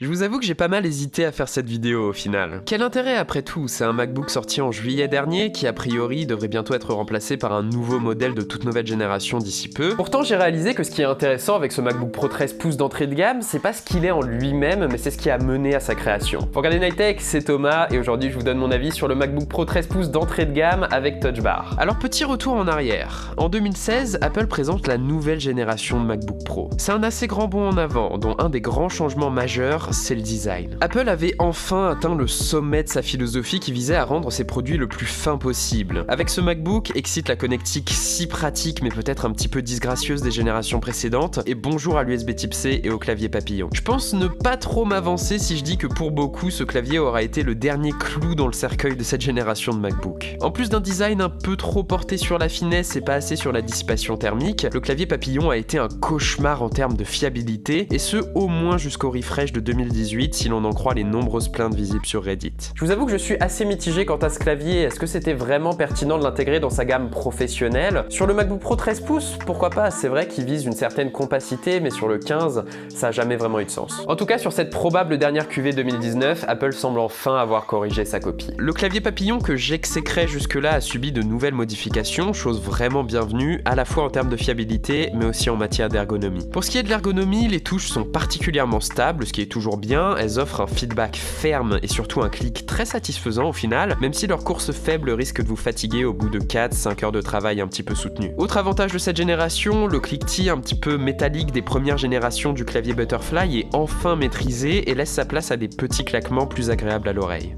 Je vous avoue que j'ai pas mal hésité à faire cette vidéo au final. Quel intérêt après tout? C'est un MacBook sorti en juillet dernier qui a priori devrait bientôt être remplacé par un nouveau modèle de toute nouvelle génération d'ici peu. Pourtant j'ai réalisé que ce qui est intéressant avec ce MacBook Pro 13 pouces d'entrée de gamme, c'est pas ce qu'il est en lui-même, mais c'est ce qui a mené à sa création. Pour regarder Night Tech, c'est Thomas et aujourd'hui je vous donne mon avis sur le MacBook Pro 13 pouces d'entrée de gamme avec Touch Bar. Alors petit retour en arrière. En 2016, Apple présente la nouvelle génération de MacBook Pro. C'est un assez grand bond en avant, dont un des grands changements majeurs, c'est le design. Apple avait enfin atteint le sommet de sa philosophie qui visait à rendre ses produits le plus fin possible. Avec ce MacBook, excite la connectique si pratique mais peut-être un petit peu disgracieuse des générations précédentes, et bonjour à l'USB Type C et au clavier papillon. Je pense ne pas trop m'avancer si je dis que pour beaucoup, ce clavier aura été le dernier clou dans le cercueil de cette génération de MacBook. En plus d'un design un peu trop porté sur la finesse et pas assez sur la dissipation thermique, le clavier papillon a été un cauchemar en termes de fiabilité, et ce au moins jusqu'au refresh de 2018 si l'on en croit les nombreuses plaintes visibles sur Reddit. Je vous avoue que je suis assez mitigé quant à ce clavier. Est-ce que c'était vraiment pertinent de l'intégrer dans sa gamme professionnelle? Sur le MacBook Pro 13 pouces, pourquoi pas? C'est vrai qu'il vise une certaine compacité, mais sur le 15, ça a jamais vraiment eu de sens. En tout cas, sur cette probable dernière QV 2019, Apple semble enfin avoir corrigé sa copie. Le clavier papillon que j'exécrais jusque-là a subi de nouvelles modifications, chose vraiment bienvenue, à la fois en termes de fiabilité, mais aussi en matière d'ergonomie. Pour ce qui est de l'ergonomie, les touches sont particulièrement stables, ce qui est toujours bien. Elles offrent un feedback ferme et surtout un clic très satisfaisant au final, même si leur course faible risque de vous fatiguer au bout de 4-5 heures de travail un petit peu soutenu. Autre avantage de cette génération, le cliquetis un petit peu métallique des premières générations du clavier Butterfly est enfin maîtrisé et laisse sa place à des petits claquements plus agréables à l'oreille.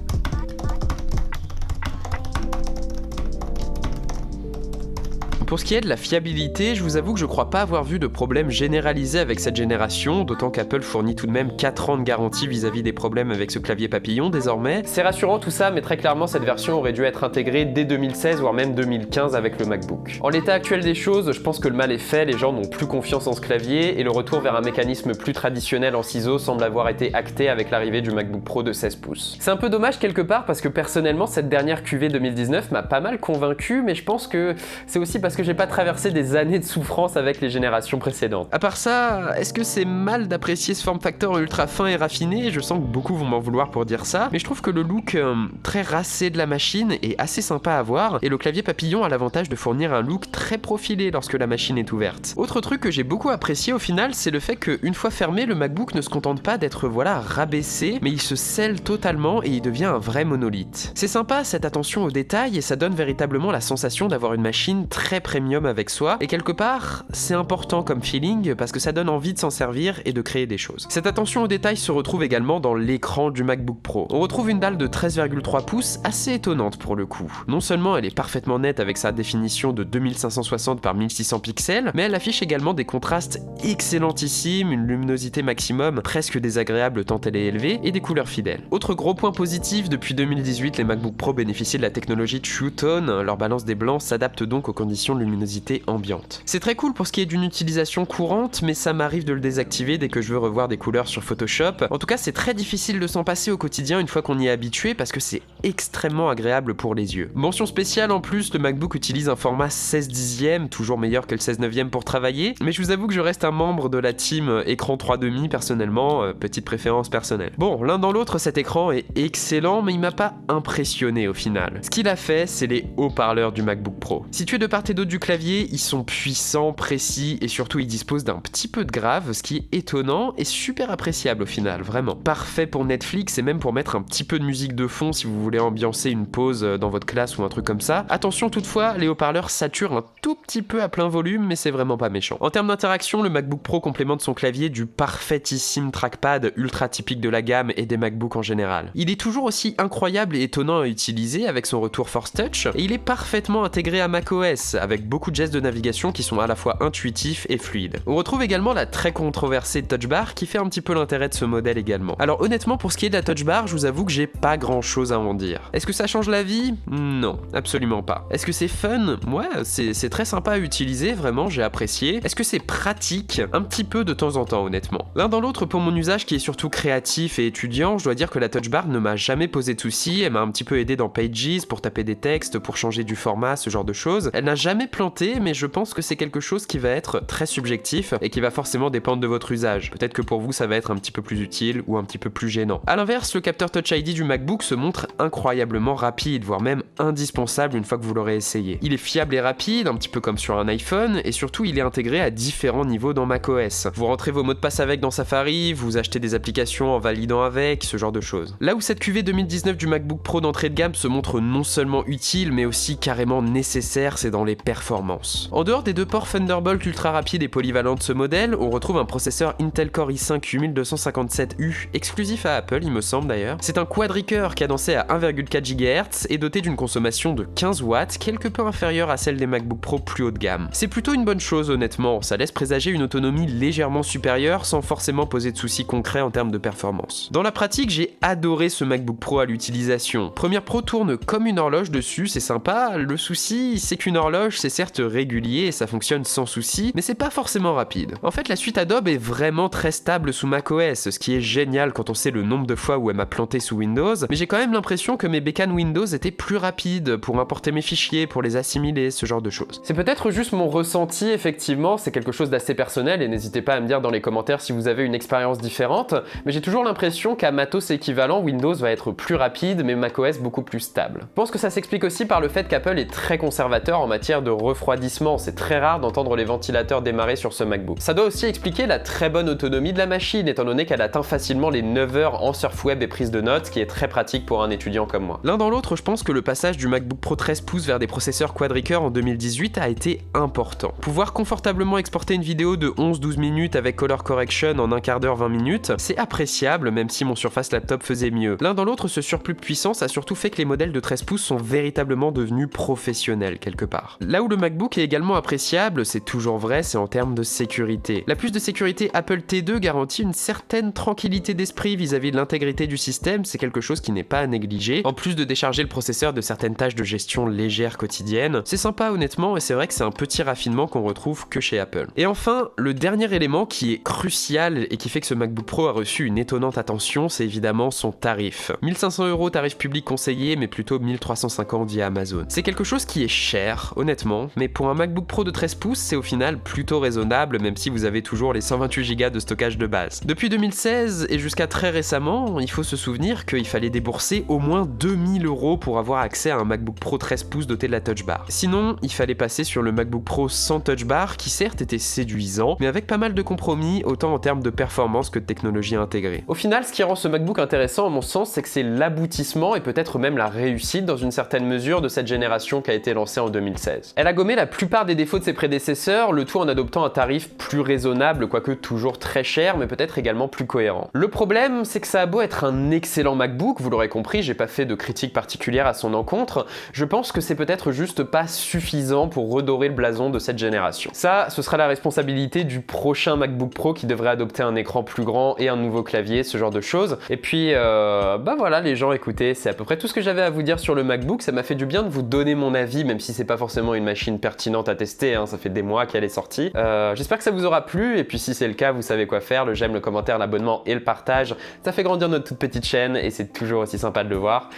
Pour ce qui est de la fiabilité, je vous avoue que je crois pas avoir vu de problème généralisé avec cette génération, d'autant qu'Apple fournit tout de même 4 ans de garantie vis-à-vis des problèmes avec ce clavier papillon désormais. C'est rassurant tout ça, mais très clairement cette version aurait dû être intégrée dès 2016 voire même 2015 avec le MacBook. En l'état actuel des choses, je pense que le mal est fait, les gens n'ont plus confiance en ce clavier et le retour vers un mécanisme plus traditionnel en ciseaux semble avoir été acté avec l'arrivée du MacBook Pro de 16 pouces. C'est un peu dommage quelque part parce que personnellement cette dernière QV 2019 m'a pas mal convaincu, mais je pense que c'est aussi parce que j'ai pas traversé des années de souffrance avec les générations précédentes. À part ça, est-ce que c'est mal d'apprécier ce form factor ultra fin et raffiné? Je sens que beaucoup vont m'en vouloir pour dire ça, mais je trouve que le look très racé de la machine est assez sympa à voir, et le clavier papillon a l'avantage de fournir un look très profilé lorsque la machine est ouverte. Autre truc que j'ai beaucoup apprécié au final, c'est le fait qu'une fois fermé, le MacBook ne se contente pas d'être rabaissé, mais il se scelle totalement et il devient un vrai monolithe. C'est sympa cette attention aux détails et ça donne véritablement la sensation d'avoir une machine très premium avec soi, et quelque part, c'est important comme feeling parce que ça donne envie de s'en servir et de créer des choses. Cette attention aux détails se retrouve également dans l'écran du MacBook Pro. On retrouve une dalle de 13,3 pouces assez étonnante pour le coup. Non seulement elle est parfaitement nette avec sa définition de 2560 par 1600 pixels, mais elle affiche également des contrastes excellentissimes, une luminosité maximum presque désagréable tant elle est élevée, et des couleurs fidèles. Autre gros point positif, depuis 2018, les MacBook Pro bénéficient de la technologie True Tone, leur balance des blancs s'adapte donc aux conditions de luminosité ambiante. C'est très cool pour ce qui est d'une utilisation courante, mais ça m'arrive de le désactiver dès que je veux revoir des couleurs sur Photoshop. En tout cas, c'est très difficile de s'en passer au quotidien une fois qu'on y est habitué parce que c'est extrêmement agréable pour les yeux. Mention spéciale en plus, le MacBook utilise un format 16 dixième, toujours meilleur que le 16 neuvième pour travailler, mais je vous avoue que je reste un membre de la team écran 3,5 personnellement, petite préférence personnelle. Bon, l'un dans l'autre, cet écran est excellent, mais il m'a pas impressionné au final. Ce qu'il a fait, c'est les haut-parleurs du MacBook Pro. Situés de part et d'autre du clavier, ils sont puissants, précis et surtout ils disposent d'un petit peu de grave, ce qui est étonnant et super appréciable au final, vraiment. Parfait pour Netflix et même pour mettre un petit peu de musique de fond si vous voulez ambiancer une pause dans votre classe ou un truc comme ça. Attention toutefois, les haut-parleurs saturent un tout petit peu à plein volume, mais c'est vraiment pas méchant. En termes d'interaction, le MacBook Pro complémente son clavier du parfaitissime trackpad ultra typique de la gamme et des MacBooks en général. Il est toujours aussi incroyable et étonnant à utiliser avec son retour Force Touch, et il est parfaitement intégré à macOS avec beaucoup de gestes de navigation qui sont à la fois intuitifs et fluides. On retrouve également la très controversée Touch Bar qui fait un petit peu l'intérêt de ce modèle également. Alors honnêtement, pour ce qui est de la Touch Bar, je vous avoue que j'ai pas grand chose à en dire. Est-ce que ça change la vie? Non, absolument pas. Est-ce que c'est fun? Ouais, c'est très sympa à utiliser, vraiment, j'ai apprécié. Est-ce que c'est pratique? Un petit peu de temps en temps, honnêtement. L'un dans l'autre, pour mon usage qui est surtout créatif et étudiant, je dois dire que la Touch Bar ne m'a jamais posé de soucis, elle m'a un petit peu aidé dans Pages pour taper des textes, pour changer du format, ce genre de choses. Elle n'a jamais jamais planté, mais je pense que c'est quelque chose qui va être très subjectif et qui va forcément dépendre de votre usage. Peut-être que pour vous ça va être un petit peu plus utile ou un petit peu plus gênant. A l'inverse, le capteur Touch ID du MacBook se montre incroyablement rapide, voire même indispensable une fois que vous l'aurez essayé. Il est fiable et rapide, un petit peu comme sur un iPhone, et surtout il est intégré à différents niveaux dans macOS. Vous rentrez vos mots de passe avec dans Safari, vous achetez des applications en validant avec, ce genre de choses. Là où cette QV 2019 du MacBook Pro d'entrée de gamme se montre non seulement utile, mais aussi carrément nécessaire, c'est dans les performances. En dehors des deux ports Thunderbolt ultra rapide et polyvalent de ce modèle, on retrouve un processeur Intel Core i5 8257U, exclusif à Apple il me semble d'ailleurs. C'est un quadricœur cadencé à 1,4 GHz et doté d'une consommation de 15 watts, quelque peu inférieure à celle des MacBook Pro plus haut de gamme. C'est plutôt une bonne chose honnêtement, ça laisse présager une autonomie légèrement supérieure sans forcément poser de soucis concrets en termes de performance. Dans la pratique, j'ai adoré ce MacBook Pro à l'utilisation. Premiere Pro tourne comme une horloge dessus, c'est sympa. Le souci, c'est qu'une horloge, c'est certes régulier et ça fonctionne sans souci, mais c'est pas forcément rapide. En fait, la suite Adobe est vraiment très stable sous macOS, ce qui est génial quand on sait le nombre de fois où elle m'a planté sous Windows, mais j'ai quand même l'impression que mes bécanes Windows étaient plus rapides pour importer mes fichiers, pour les assimiler, ce genre de choses. C'est peut-être juste mon ressenti, effectivement, c'est quelque chose d'assez personnel et n'hésitez pas à me dire dans les commentaires si vous avez une expérience différente, mais j'ai toujours l'impression qu'à matos équivalent, Windows va être plus rapide, mais macOS beaucoup plus stable. Je pense que ça s'explique aussi par le fait qu'Apple est très conservateur en matière de refroidissement, c'est très rare d'entendre les ventilateurs démarrer sur ce MacBook. Ça doit aussi expliquer la très bonne autonomie de la machine, étant donné qu'elle atteint facilement les 9 heures en surf web et prise de notes, ce qui est très pratique pour un étudiant comme moi. L'un dans l'autre, je pense que le passage du MacBook Pro 13 pouces vers des processeurs quadricœur en 2018 a été important. Pouvoir confortablement exporter une vidéo de 11-12 minutes avec color correction en un quart d'heure 20 minutes, c'est appréciable même si mon Surface Laptop faisait mieux. L'un dans l'autre, ce surplus de puissance a surtout fait que les modèles de 13 pouces sont véritablement devenus professionnels quelque part. Là où le MacBook est également appréciable, c'est toujours vrai, c'est en termes de sécurité. La puce de sécurité Apple T2 garantit une certaine tranquillité d'esprit vis-à-vis de l'intégrité du système, c'est quelque chose qui n'est pas à négliger, en plus de décharger le processeur de certaines tâches de gestion légères quotidiennes. C'est sympa honnêtement, et c'est vrai que c'est un petit raffinement qu'on retrouve que chez Apple. Et enfin, le dernier élément qui est crucial et qui fait que ce MacBook Pro a reçu une étonnante attention, c'est évidemment son tarif. 1500 € tarif public conseillé, mais plutôt 1350 via Amazon. C'est quelque chose qui est cher, honnêtement, mais pour un MacBook Pro de 13 pouces, c'est au final plutôt raisonnable, même si vous avez toujours les 128 Go de stockage de base. Depuis 2016 et jusqu'à très récemment, il faut se souvenir qu'il fallait débourser au moins 2000 € pour avoir accès à un MacBook Pro 13 pouces doté de la Touch Bar. Sinon, il fallait passer sur le MacBook Pro sans Touch Bar, qui certes était séduisant, mais avec pas mal de compromis, autant en termes de performance que de technologie intégrée. Au final, ce qui rend ce MacBook intéressant à mon sens, c'est que c'est l'aboutissement et peut-être même la réussite dans une certaine mesure de cette génération qui a été lancée en 2016. Elle a gommé la plupart des défauts de ses prédécesseurs, le tout en adoptant un tarif plus raisonnable, quoique toujours très cher, mais peut-être également plus cohérent. Le problème, c'est que ça a beau être un excellent MacBook, vous l'aurez compris, j'ai pas fait de critique particulière à son encontre, je pense que c'est peut-être juste pas suffisant pour redorer le blason de cette génération. Ça, ce sera la responsabilité du prochain MacBook Pro qui devrait adopter un écran plus grand et un nouveau clavier, ce genre de choses. Et puis, bah voilà les gens, écoutez, c'est à peu près tout ce que j'avais à vous dire sur le MacBook, ça m'a fait du bien de vous donner mon avis, même si c'est pas forcément une machine pertinente à tester, hein, ça fait des mois qu'elle est sortie. J'espère que ça vous aura plu, et puis si c'est le cas, vous savez quoi faire, le j'aime, le commentaire, l'abonnement et le partage, ça fait grandir notre toute petite chaîne, et c'est toujours aussi sympa de le voir.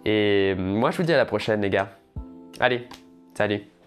Et moi je vous dis à la prochaine les gars. Allez, salut!